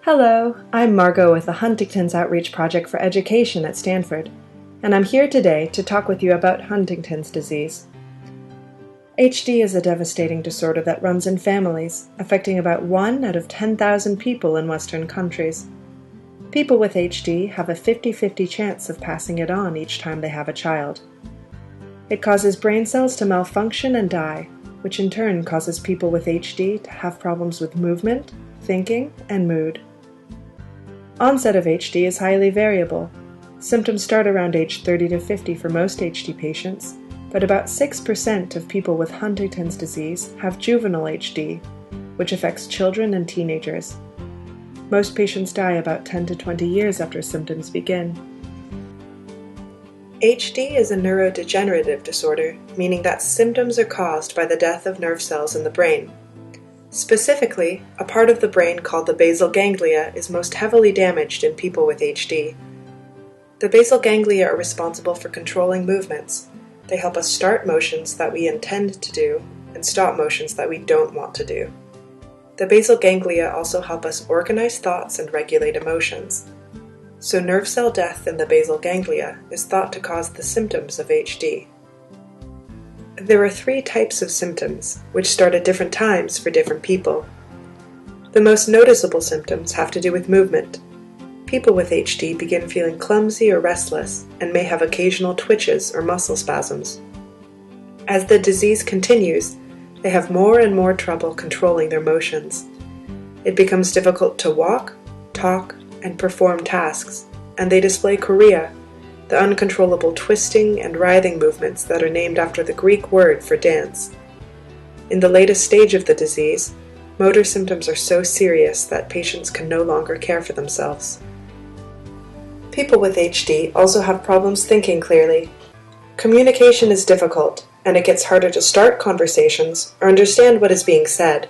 Hello, I'm Margot with the Huntington's Outreach Project for Education at Stanford, and I'm here today to talk with you about Huntington's disease. HD is a devastating disorder that runs in families, affecting about 1 out of 10,000 people in Western countries. People with HD have a 50-50 chance of passing it on each time they have a child. It causes brain cells to malfunction and die, which in turn causes people with HD to have problems with movement, thinking, and mood. Onset of HD is highly variable. Symptoms start around age 30 to 50 for most HD patients, but about 6% of people with Huntington's disease have juvenile HD, which affects children and teenagers. Most patients die about 10 to 20 years after symptoms begin. HD is a neurodegenerative disorder, meaning that symptoms are caused by the death of nerve cells in the brain. Specifically, a part of the brain called the basal ganglia is most heavily damaged in people with HD. The basal ganglia are responsible for controlling movements. They help us start motions that we intend to do and stop motions that we don't want to do. The basal ganglia also help us organize thoughts and regulate emotions. So nerve cell death in the basal ganglia is thought to cause the symptoms of HD. There are 3 types of symptoms, which start at different times for different people. The most noticeable symptoms have to do with movement. People with HD begin feeling clumsy or restless and may have occasional twitches or muscle spasms. As the disease continues, they have more and more trouble controlling their motions. It becomes difficult to walk, talk, and perform tasks, and they display chorea, the uncontrollable twisting and writhing movements that are named after the Greek word for dance. In the latest stage of the disease, motor symptoms are so serious that patients can no longer care for themselves. People with HD also have problems thinking clearly. Communication is difficult, and it gets harder to start conversations or understand what is being said.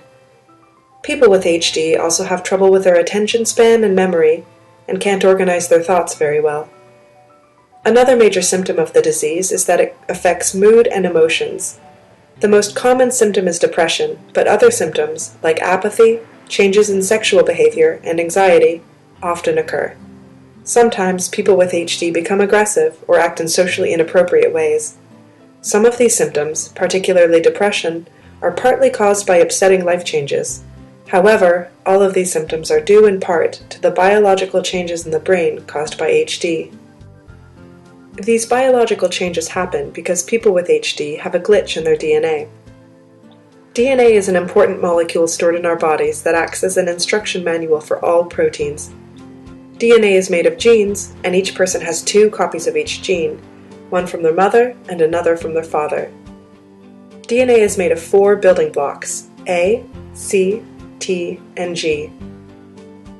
People with HD also have trouble with their attention span and memory, and can't organize their thoughts very well. Another major symptom of the disease is that it affects mood and emotions. The most common symptom is depression, but other symptoms, like apathy, changes in sexual behavior, and anxiety, often occur. Sometimes people with HD become aggressive or act in socially inappropriate ways. Some of these symptoms, particularly depression, are partly caused by upsetting life changes. However, all of these symptoms are due in part to the biological changes in the brain caused by HD. These biological changes happen because people with HD have a glitch in their DNA. DNA is an important molecule stored in our bodies that acts as an instruction manual for all proteins. DNA is made of genes, and each person has 2 copies of each gene, one from their mother and another from their father. DNA is made of 4 building blocks, A, C, T, and G.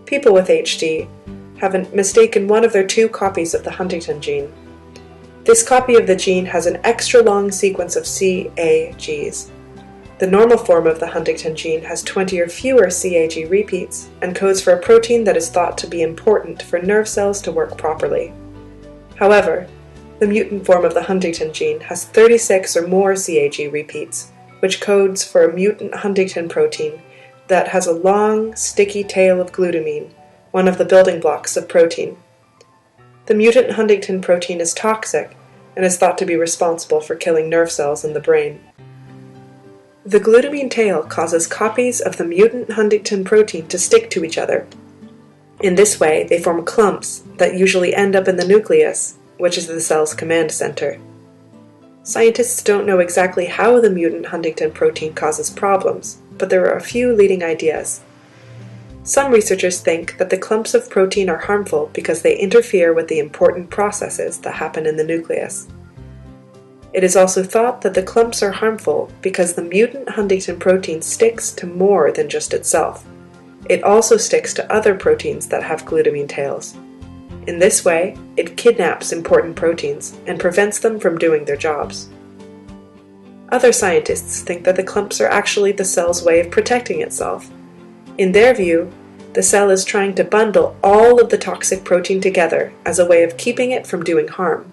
People with HD have mistaken one of their 2 copies of the Huntington gene. This copy of the gene has an extra long sequence of CAGs. The normal form of the Huntington gene has 20 or fewer CAG repeats and codes for a protein that is thought to be important for nerve cells to work properly. However, the mutant form of the Huntington gene has 36 or more CAG repeats, which codes for a mutant Huntington protein that has a long, sticky tail of glutamine, one of the building blocks of protein. The mutant Huntington protein is toxic and is thought to be responsible for killing nerve cells in the brain. The glutamine tail causes copies of the mutant Huntington protein to stick to each other. In this way, they form clumps that usually end up in the nucleus, which is the cell's command center. Scientists don't know exactly how the mutant Huntington protein causes problems, but there are a few leading ideas. Some researchers think that the clumps of protein are harmful because they interfere with the important processes that happen in the nucleus. It is also thought that the clumps are harmful because the mutant Huntington protein sticks to more than just itself. It also sticks to other proteins that have glutamine tails. In this way, it kidnaps important proteins and prevents them from doing their jobs. Other scientists think that the clumps are actually the cell's way of protecting itself. In their view, the cell is trying to bundle all of the toxic protein together as a way of keeping it from doing harm.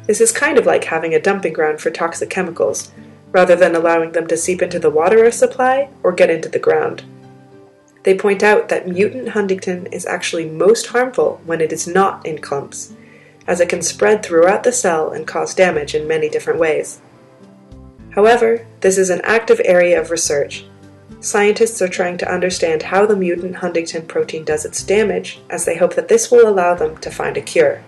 This is kind of like having a dumping ground for toxic chemicals, rather than allowing them to seep into the water supply or get into the ground. They point out that mutant Huntington is actually most harmful when it is not in clumps, as it can spread throughout the cell and cause damage in many different ways. However, this is an active area of research. Scientists are trying to understand how the mutant Huntington protein does its damage, as they hope that this will allow them to find a cure.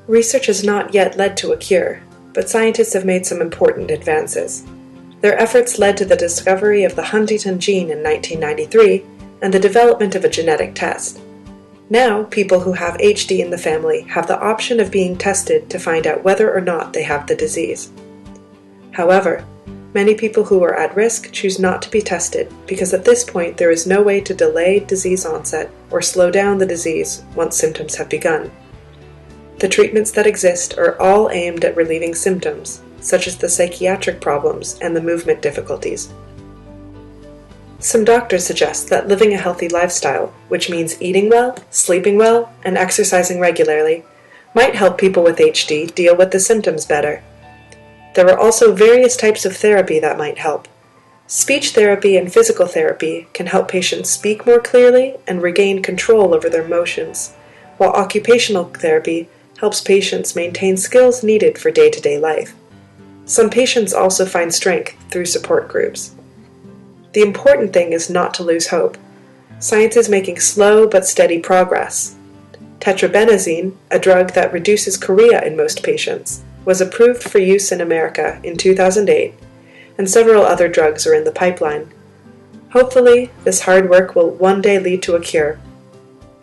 Research has not yet led to a cure, but scientists have made some important advances. Their efforts led to the discovery of the Huntington gene in 1993 and the development of a genetic test. Now, people who have HD in the family have the option of being tested to find out whether or not they have the disease. However, many people who are at risk choose not to be tested because at this point there is no way to delay disease onset or slow down the disease once symptoms have begun. The treatments that exist are all aimed at relieving symptoms, such as the psychiatric problems and the movement difficulties. Some doctors suggest that living a healthy lifestyle, which means eating well, sleeping well, and exercising regularly, might help people with HD deal with the symptoms better. There are also various types of therapy that might help. Speech therapy and physical therapy can help patients speak more clearly and regain control over their emotions, while occupational therapy helps patients maintain skills needed for day-to-day life. Some patients also find strength through support groups. The important thing is not to lose hope. Science is making slow but steady progress. Tetrabenazine, a drug that reduces chorea in most patients, was approved for use in America in 2008, and several other drugs are in the pipeline. Hopefully, this hard work will one day lead to a cure.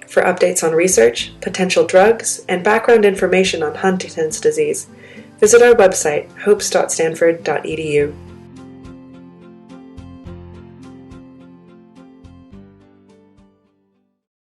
For updates on research, potential drugs, and background information on Huntington's disease, visit our website, hopes.stanford.edu.